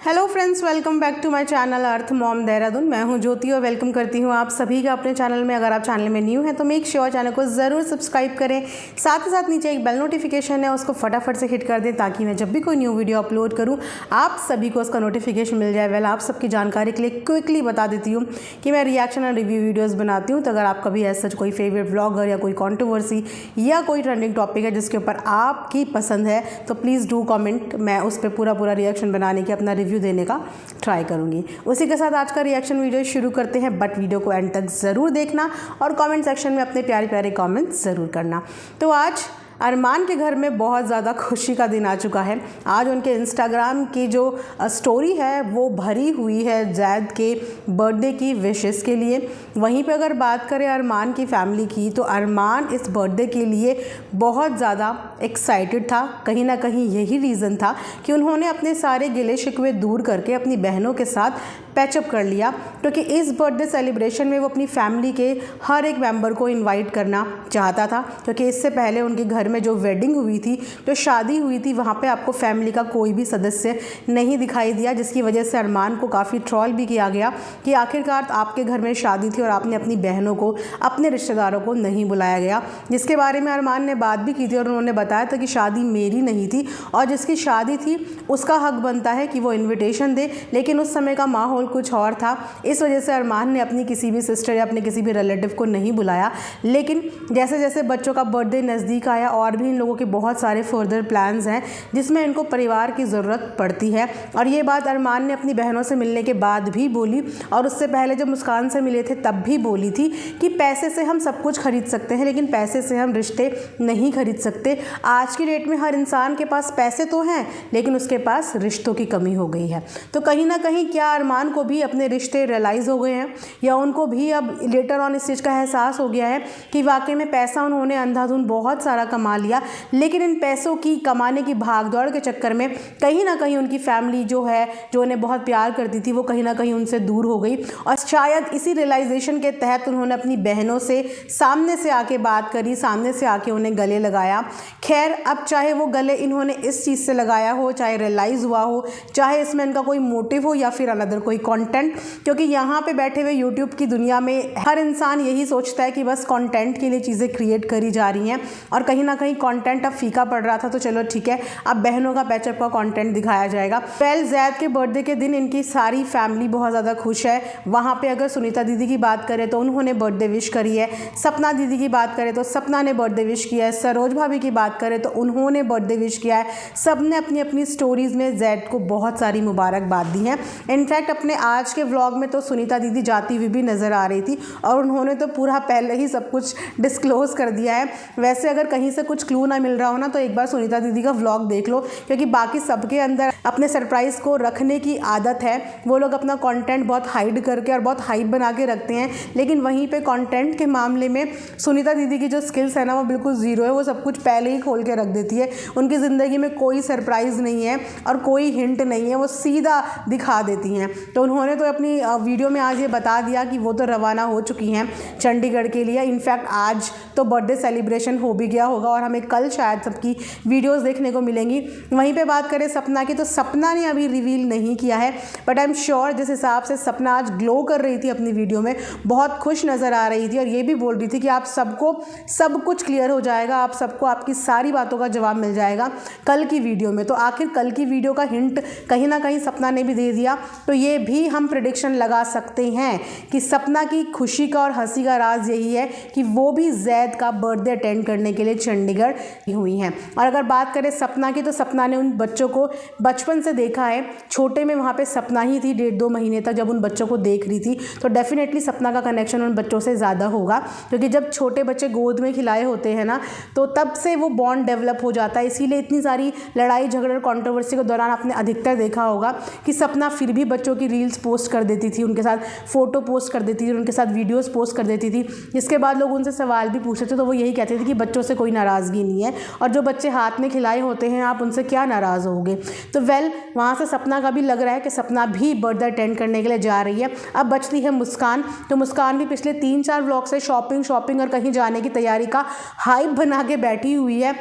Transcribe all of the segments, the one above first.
Hello friends, welcome back to my channel Earth Mom Dehradun. मैं हूं ज्योति और वेलकम करती हूं आप सभी का अपने चैनल में। अगर आप चैनल में न्यू हैं तो मेक श्योर चैनल को ज़रूर सब्सक्राइब करें। साथ ही साथ नीचे एक बेल नोटिफिकेशन है, उसको फटाफट से हिट कर दें ताकि मैं जब भी कोई न्यू वीडियो अपलोड करूँ आप सभी को उसका नोटिफिकेशन मिल जाए। वेल, आप सबकी जानकारी के लिए क्विकली बता देती हूँ कि मैं रिएक्शन और रिव्यू वीडियोज़ बनाती हूँ। तो अगर आपका भी ऐसा कोई फेवरेट व्लॉगर या कोई कॉन्ट्रोवर्सी या कोई ट्रेंडिंग टॉपिक है जिसके ऊपर आपकी पसंद है तो प्लीज़ डू कमेंट। मैं उस पर पूरा रिएक्शन बनाने की, अपना रिव्यू देने का ट्राई करूंगी। उसी के साथ आज का रिएक्शन वीडियो शुरू करते हैं, बट वीडियो को एंड तक ज़रूर देखना और कमेंट सेक्शन में अपने प्यारे प्यारे कमेंट्स ज़रूर करना। तो आज अरमान के घर में बहुत ज़्यादा खुशी का दिन आ चुका है। आज उनके इंस्टाग्राम की जो स्टोरी है वो भरी हुई है जैद के बर्थडे की विशेस के लिए। वहीं पे अगर बात करें अरमान की फैमिली की तो अरमान इस बर्थडे के लिए बहुत ज़्यादा एक्साइटेड था। कहीं ना कहीं यही रीज़न था कि उन्होंने अपने सारे गिले शिकवे दूर करके अपनी बहनों के साथ पैचअप कर लिया, क्योंकि इस बर्थडे सेलिब्रेशन में वो अपनी फैमिली के हर एक मेंबर को इनवाइट करना चाहता था। क्योंकि इससे पहले उनके घर में जो वेडिंग हुई थी, जो शादी हुई थी, वहाँ पे आपको फैमिली का कोई भी सदस्य नहीं दिखाई दिया, जिसकी वजह से अरमान को काफ़ी ट्रोल भी किया गया कि आखिरकार आपके घर में शादी थी और आपने अपनी बहनों को, अपने रिश्तेदारों को नहीं बुलाया गया। जिसके बारे में अरमान ने बात भी की थी और उन्होंने बताया था कि शादी मेरी नहीं थी और जिसकी शादी थी उसका हक बनता है कि वो इन्विटेशन दे, लेकिन उस समय का माहौल कुछ और था। इस वजह से अरमान ने अपनी किसी भी सिस्टर या अपने किसी भी रिलेटिव को नहीं बुलाया। लेकिन जैसे जैसे बच्चों का बर्थडे नज़दीक आया और भी इन लोगों के बहुत सारे फर्दर प्लान्स हैं जिसमें इनको परिवार की ज़रूरत पड़ती है। और ये बात अरमान ने अपनी बहनों से मिलने के बाद भी बोली और उससे पहले जब मुस्कान से मिले थे तब भी बोली थी कि पैसे से हम सब कुछ खरीद सकते हैं लेकिन पैसे से हम रिश्ते नहीं खरीद सकते। आज की डेट में हर इंसान के पास पैसे तो हैं लेकिन उसके पास रिश्तों की कमी हो गई है। तो कहीं ना कहीं क्या अरमान को भी अपने रिश्ते रियलाइज़ हो गए हैं या उनको भी अब लेटर ऑन इस चीज़ का एहसास हो गया है कि वाकई में पैसा उन्होंने अंधाधुंध बहुत सारा कमा लिया, लेकिन इन पैसों की कमाने की भागदौड़ के चक्कर में कहीं ना कहीं उनकी फैमिली जो है, जो उन्हें बहुत प्यार करती थी, वो कहीं ना कहीं उनसे दूर हो गई। और शायद इसी रियलाइजेशन के तहत उन्होंने अपनी बहनों से सामने से आके बात करी, सामने से आके उन्हें गले लगाया। खैर, अब चाहे वो गले इन्होंने इस चीज़ से लगाया हो, चाहे रियलाइज़ हुआ हो, चाहे इसमें इनका कोई मोटिव हो या फिर अनदर कोई कंटेंट, क्योंकि यहाँ पे बैठे हुए यूट्यूब की दुनिया में हर इंसान यही सोचता है कि बस कंटेंट के लिए चीज़ें क्रिएट करी जा रही हैं और कहीं ना कहीं कंटेंट अब फीका पड़ रहा था। तो चलो ठीक है, अब बहनों का पैचअप का कंटेंट दिखाया जाएगा। वेल, जैद के बर्थडे के दिन इनकी सारी फैमिली बहुत ज़्यादा खुश है। वहाँ पर अगर सुनीता दीदी की बात करें तो उन्होंने बर्थडे विश करी है, सपना दीदी की बात करें तो सपना ने बर्थडे विश किया है, सरोज भाभी की बात करें तो उन्होंने बर्थडे विश किया है। सब ने अपनी अपनी स्टोरीज़ में जैद को बहुत सारी मुबारकबाद दी है। इनफैक्ट अपने आज के व्लॉग में तो सुनीता दीदी जाती हुई भी नज़र आ रही थी और उन्होंने तो पूरा पहले ही सब कुछ डिस्क्लोज़ कर दिया है। वैसे अगर कहीं से कुछ क्लू ना मिल रहा हो ना तो एक बार सुनीता दीदी का व्लॉग देख लो, क्योंकि बाकी सबके अंदर अपने सरप्राइज़ को रखने की आदत है। वो लोग अपना कंटेंट बहुत हाइड करके और बहुत हाइप बना के रखते हैं, लेकिन वहीं पे कंटेंट के मामले में सुनीता दीदी की जो स्किल्स है ना वो बिल्कुल ज़ीरो है। वो सब कुछ पहले ही खोल के रख देती है। उनकी ज़िंदगी में कोई सरप्राइज़ नहीं है और कोई हिंट नहीं है, वो सीधा दिखा देती हैं। तो उन्होंने तो अपनी वीडियो में आज ये बता दिया कि वो तो रवाना हो चुकी हैं चंडीगढ़ के लिए। इनफैक्ट आज तो बर्थडे सेलिब्रेशन हो भी गया होगा और हमें कल शायद सबकी वीडियोस देखने को मिलेंगी। वहीं पे बात करें सपना की तो सपना ने अभी रिवील नहीं किया है, बट आई एम श्योर जिस हिसाब से सपना आज ग्लो कर रही थी अपनी वीडियो में, बहुत खुश नज़र आ रही थी और ये भी बोल रही थी कि आप सबको सब कुछ क्लियर हो जाएगा, आप सबको आपकी सारी बातों का जवाब मिल जाएगा कल की वीडियो में। तो आखिर कल की वीडियो का हिंट कहीं ना कहीं सपना ने भी दे दिया। तो ये भी हम प्रेडिक्शन लगा सकते हैं कि सपना की खुशी का और हंसी का राज यही है कि वो भी जैद का बर्थडे अटेंड करने के लिए चंडीगढ़ हुई हैं। और अगर बात करें सपना की तो सपना ने उन बच्चों को बचपन से देखा है। छोटे में वहाँ पे सपना ही थी 1.5-2 महीने तक जब उन बच्चों को देख रही थी, तो डेफिनेटली सपना का कनेक्शन उन बच्चों से ज़्यादा होगा, क्योंकि जब छोटे बच्चे गोद में खिलाए होते हैं ना तो तब से वो बॉन्ड डेवलप हो जाता है। इसीलिए इतनी सारी लड़ाई झगड़े और कॉन्ट्रोवर्सी के दौरान आपने अधिकतर देखा होगा कि सपना फिर भी बच्चों की रील्स पोस्ट कर देती थी, उनके साथ फ़ोटो पोस्ट कर देती थी, उनके साथ वीडियोस पोस्ट कर देती थी। जिसके बाद लोग उनसे सवाल भी पूछते थे तो वो यही कहते थे कि बच्चों से कोई नाराज़गी नहीं है और जो बच्चे हाथ में खिलाए होते हैं आप उनसे क्या नाराज़ होगे। तो वेल, वहाँ से सपना का भी लग रहा है कि सपना भी बर्थडे अटेंड करने के लिए जा रही है। अब बचती है मुस्कान, तो मुस्कान भी पिछले 3-4 व्लॉग से शॉपिंग और कहीं जाने की तैयारी का हाइप बना के बैठी हुई है।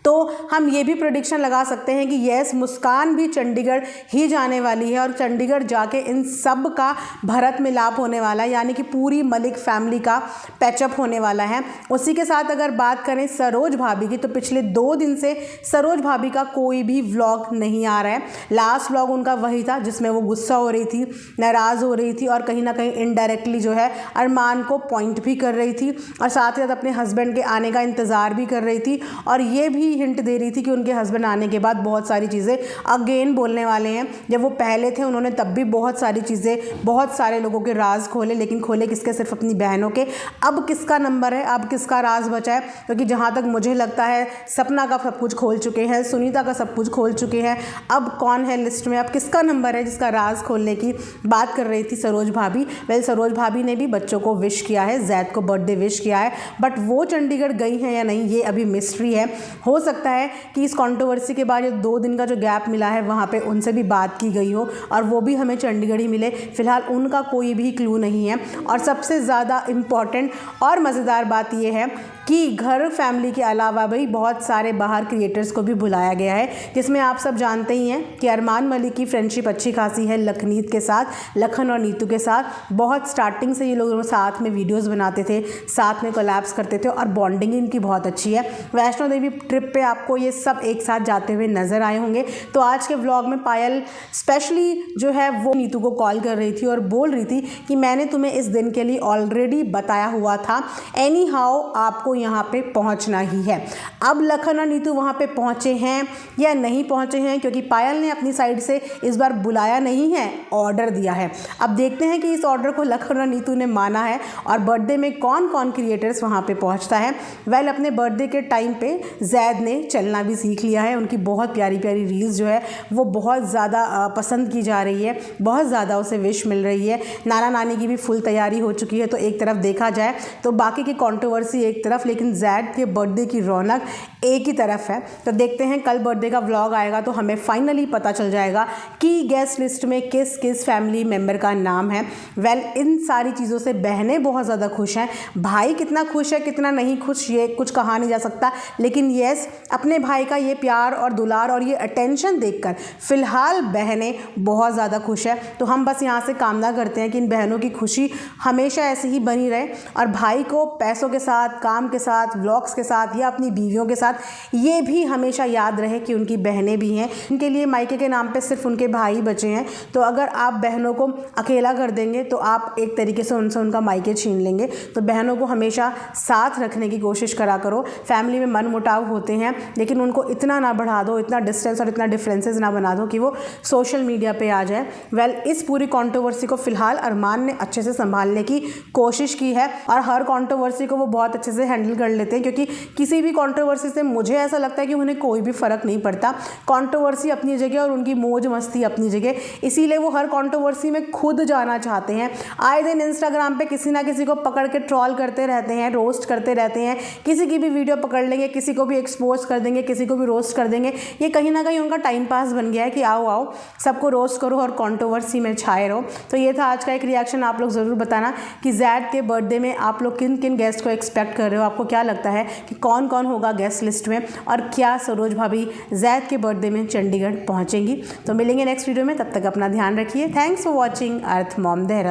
तो हम ये भी प्रेडिक्शन लगा सकते हैं कि यस, मुस्कान भी चंडीगढ़ ही जाने वाली है और चंडीगढ़ जाके इन सब का भरत मिलाप होने वाला है, यानी कि पूरी मलिक फैमिली का पैचअप होने वाला है। उसी के साथ अगर बात करें सरोज भाभी की, तो पिछले 2 दिन से सरोज भाभी का कोई भी व्लॉग नहीं आ रहा है। लास्ट व्लॉग उनका वही था जिसमें वो गुस्सा हो रही थी, नाराज़ हो रही थी और कहीं ना कहीं इनडायरेक्टली जो है अरमान को पॉइंट भी कर रही थी और साथ ही साथ अपने हस्बैंड के आने का इंतज़ार भी कर रही थी और ये भी हिंट दे रही थी कि उनके हस्बैंड आने के बाद बहुत सारी चीज़ें अगेन बोलने वाले हैं। जब वो पहले थे उन्होंने तब भी बहुत सारी चीज़ें, बहुत सारे लोगों के राज खोले, लेकिन खोले किसके? सिर्फ अपनी बहनों के। अब किसका नंबर है? अब किसका राज बचा है? क्योंकि जहाँ तक मुझे लगता है सपना का सब कुछ खोल चुके हैं, सुनीता का सब कुछ खोल चुके हैं। अब कौन है लिस्ट में? अब किसका नंबर है जिसका राज खोलने की बात कर रही थी सरोज भाभी। वेल, सरोज भाभी ने भी बच्चों को विश किया है, जैद को बर्थडे विश किया है, बट वो चंडीगढ़ गई हैं या नहीं ये अभी मिस्ट्री है। हो सकता है कि इस कंट्रोवर्सी के बाद ये 2 दिन का जो गैप मिला है वहाँ पे उनसे भी बात की गई हो और वो भी हमें चंडीगढ़ ही मिले। फिलहाल उनका कोई भी क्लू नहीं है। और सबसे ज़्यादा इम्पॉर्टेंट और मज़ेदार बात ये है कि घर फैमिली के अलावा भाई बहुत सारे बाहर क्रिएटर्स को भी बुलाया गया है, जिसमें आप सब जानते ही हैं कि अरमान मलिक की फ्रेंडशिप अच्छी खासी है लखनीत के साथ, लखन और नीतू के साथ। बहुत स्टार्टिंग से ये लोग साथ में वीडियोस बनाते थे, साथ में कोलैब्स करते थे और बॉन्डिंग इनकी बहुत अच्छी है। वैष्णो देवी ट्रिप पे आपको ये सब एक साथ जाते हुए नज़र आए होंगे। तो आज के व्लॉग में पायल स्पेशली जो है वो नीतू को कॉल कर रही थी और बोल रही थी कि मैंने तुम्हें इस दिन के लिए ऑलरेडी बताया हुआ था, एनी हाउ आपको यहाँ पे पहुँचना ही है। अब लखन और नीतू वहाँ पे पहुँचे हैं या नहीं पहुँचे हैं, क्योंकि पायल ने अपनी साइड से इस बार बुलाया नहीं है, ऑर्डर दिया है। अब देखते हैं कि इस ऑर्डर को लखन और नीतू ने माना है और बर्थडे में कौन कौन क्रिएटर्स वहाँ पे पहुँचता है। वेल, अपने बर्थडे के टाइम पे जैद ने चलना भी सीख लिया है। उनकी बहुत प्यारी प्यारी रील्स जो है वो बहुत ज़्यादा पसंद की जा रही है, बहुत ज़्यादा उसे विश मिल रही है। नाना नानी की भी फुल तैयारी हो चुकी है। तो एक तरफ देखा जाए तो बाकी की कंट्रोवर्सी एक तरफ, लेकिन जैद के बर्थडे की रौनक एक ही तरफ है। तो देखते हैं कल बर्थडे का व्लॉग आएगा तो हमें फाइनली पता चल जाएगा कि गेस्ट लिस्ट में किस किस फैमिली मेम्बर का नाम है। वेल, इन सारी चीज़ों से बहनें बहुत ज़्यादा खुश हैं। भाई कितना खुश है कितना नहीं खुश ये कुछ कहा नहीं जा सकता, लेकिन येस, अपने भाई का ये प्यार और दुलार और ये अटेंशन देखकर फ़िलहाल बहनें बहुत ज़्यादा खुश है। तो हम बस यहाँ से कामना करते हैं कि इन बहनों की खुशी हमेशा ऐसे ही बनी रहे और भाई को पैसों के साथ, काम के साथ, व्लॉग्स के साथ या अपनी बीवियों के साथ ये भी हमेशा याद रहे कि उनकी बहनें भी हैं। इनके लिए मायके के नाम पे सिर्फ उनके भाई बचे हैं। तो अगर आप बहनों को अकेला कर देंगे तो आप एक तरीके से उनसे उनका मायके छीन लेंगे। तो बहनों को हमेशा साथ रखने की कोशिश करा करो। फैमिली में मन मुटाव होते हैं, लेकिन उनको इतना ना बढ़ा दो, इतना डिस्टेंस और इतना डिफरेंसेस ना बना दो कि वो सोशल मीडिया पे आ जाए। वेल, इस पूरी कंट्रोवर्सी को फिलहाल अरमान ने अच्छे से संभालने की कोशिश की है और हर कंट्रोवर्सी को वो बहुत अच्छे से हैंडल कर लेते हैं, क्योंकि किसी भी कंट्रोवर्सी से मुझे ऐसा लगता है कि उन्हें कोई भी फ़र्क नहीं पड़ता। कंट्रोवर्सी अपनी जगह और उनकी मौज मस्ती अपनी जगह, इसीलिए वो हर कंट्रोवर्सी में खुद जाना चाहते हैं। आए दिन इंस्टाग्राम पे किसी ना किसी को पकड़ के ट्रॉल करते रहते हैं, रोस्ट करते रहते हैं। किसी की भी वीडियो पकड़ लेंगे, किसी को भी एक्सपोज कर देंगे, किसी को भी रोस्ट कर देंगे। ये कहीं ना कहीं उनका टाइम पास बन गया है कि आओ आओ सबको रोस्ट करो और कंट्रोवर्सी में छाए रहो। तो ये था आज का एक रिएक्शन। आप लोग ज़रूर बताना कि जैद के बर्थडे में आप लोग किन किन गेस्ट को एक्सपेक्ट कर रहे हो। आपको क्या लगता है कि कौन कौन होगा गेस्ट लिस्ट में और क्या सरोज भाभी जैद के बर्थडे में चंडीगढ़ पहुंचेंगी। तो मिलेंगे नेक्स्ट वीडियो में, तब तक अपना ध्यान रखिए। Thanks for watching earth Mom Dehradun.